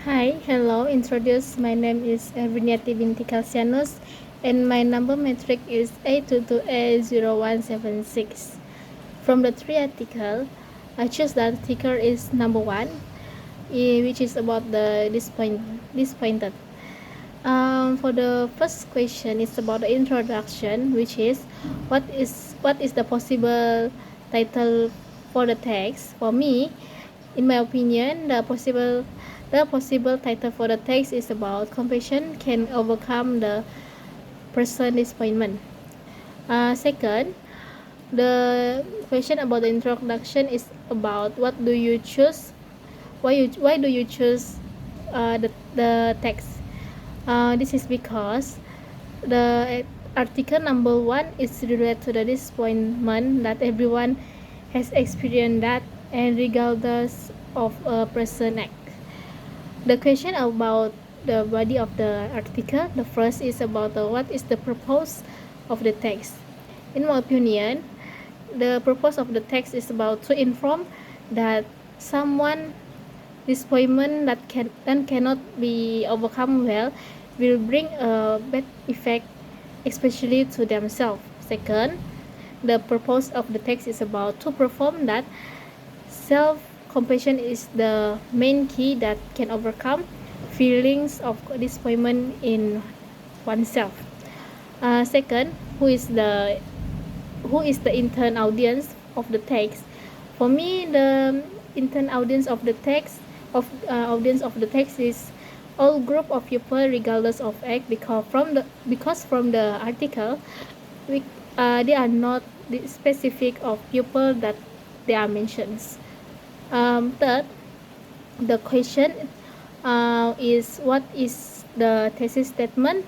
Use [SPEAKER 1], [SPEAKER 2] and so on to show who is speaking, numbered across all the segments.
[SPEAKER 1] Hi, hello, introduce. My name is Erviniati binti Kalsianus and my number metric is 822A0176. From the three article, I choose the article is number 1, which is about the disappointed. For the first question, it's about the introduction, which is what is the possible title for the text. For me, in my opinion, the possible title for the text is about compassion can overcome the person disappointment. Second, the question about the introduction is about what do you choose? Why do you choose the text? This is because the article number 1 is related to the disappointment that everyone has experienced that, and regardless of a person act. The question about the body of the article, the first is about what is the purpose of the text. In my opinion, the purpose of the text is about to inform that someone disappointment that cannot be overcome well will bring a bad effect, especially to themselves. Second, the purpose of the text is about to perform that self-compassion is the main key that can overcome feelings of disappointment in oneself. Second, who is the intern audience of the text? For me, the intern audience of the text is all group of people regardless of age, because from the article they are not the specific of people that they are mentioned. Third, the question is what is the thesis statement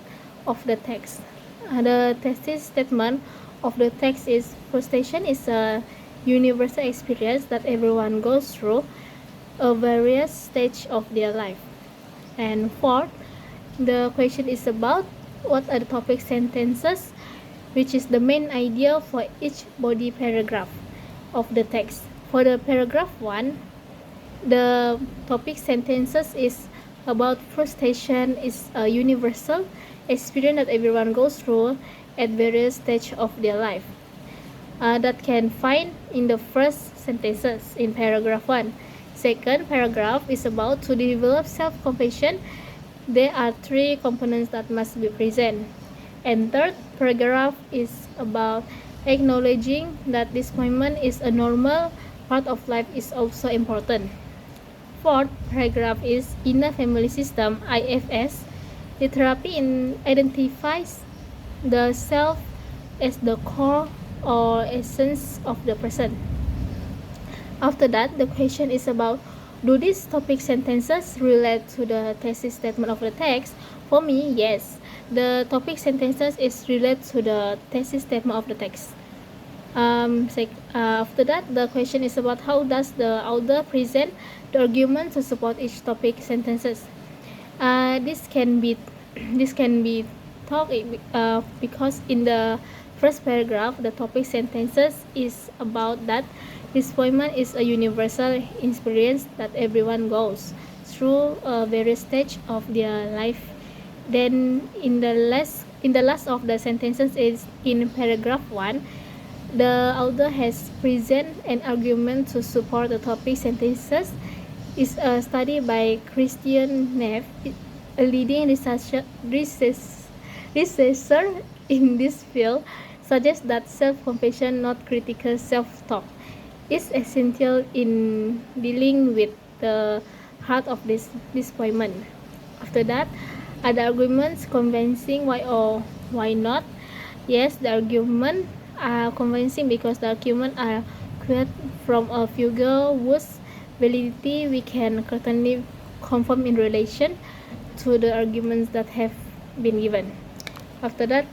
[SPEAKER 1] of the text. The thesis statement of the text is frustration is a universal experience that everyone goes through a various stage of their life. And fourth, the question is about what are the topic sentences, which is the main idea for each body paragraph of the text. For the paragraph 1, the topic sentences is about frustration is a universal experience that everyone goes through at various stages of their life. That can find in the first sentences in paragraph 1. Second paragraph is about to develop self-compassion. There are 3 components that must be present. And third paragraph is about acknowledging that disappointment is a normal part of life is also important. Fourth paragraph is inner family system, IFS. The therapy identifies the self as the core or essence of the person. After that, the question is about, do these topic sentences relate to the thesis statement of the text? For me, yes. The topic sentences is related to the thesis statement of the text. After that, the question is about how does the author present the argument to support each topic sentences. This can be talked because in the first paragraph, the topic sentences is about that disappointment is a universal experience that everyone goes through various stages of their life. Then in the last of the sentences is in paragraph 1, the author has present an argument to support the topic sentences. Is a study by Christian Neff, a leading researcher in this field, suggests that self-compassion, not critical self-talk, is essential in dealing with the heart of this disappointment. After that, are the arguments convincing? Why or why not? Yes, the argument are convincing because the argument are quoted from a figure whose validity we can certainly confirm in relation to the arguments that have been given. After that,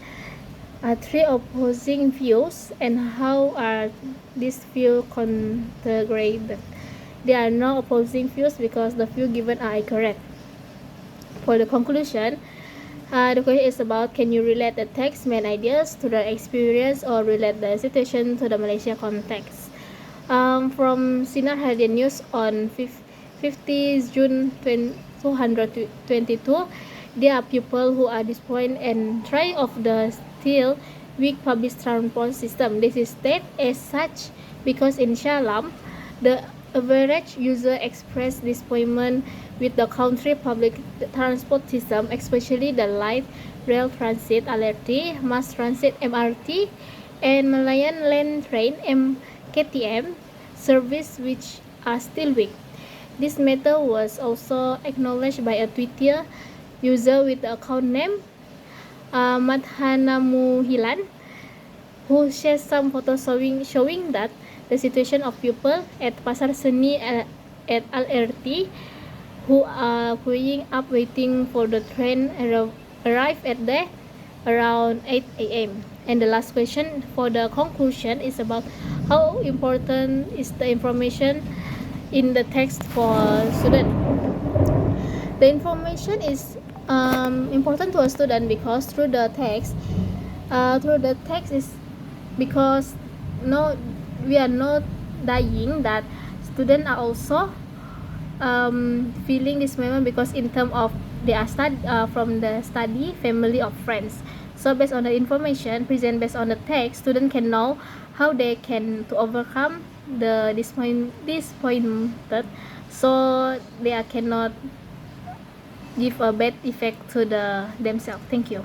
[SPEAKER 1] are 3 opposing views and how are these views integrated. There are no opposing views because the views given are correct. For the conclusion, the question is about, can you relate the text main ideas to the experience or relate the situation to the Malaysia context? From Sinar Harian News on 50 June UBI202. They are people who are disappointed and trying of the still weak public transport system. This is stated as such because in Shalom, the average user expressed disappointment with the country public transport system, especially the light rail transit (LRT), mass transit (MRT), and Malayan land train (KTM) service, which are still weak. This matter was also acknowledged by a Twitter user with the account name Madhanamuhilan, who shares some photos showing that the situation of people at Pasar Seni at LRT who are queuing up waiting for the train arrive at there around 8 a.m. And the last question for the conclusion is about how important is the information in the text for student. The information is important to a student because through the text is because no, we are not dying that students are also feeling this moment because in terms of they are from the study family of friends. So based on the information present based on the text, student can know how they can to overcome the disappointed, so they cannot give a bad effect to themselves. Thank you.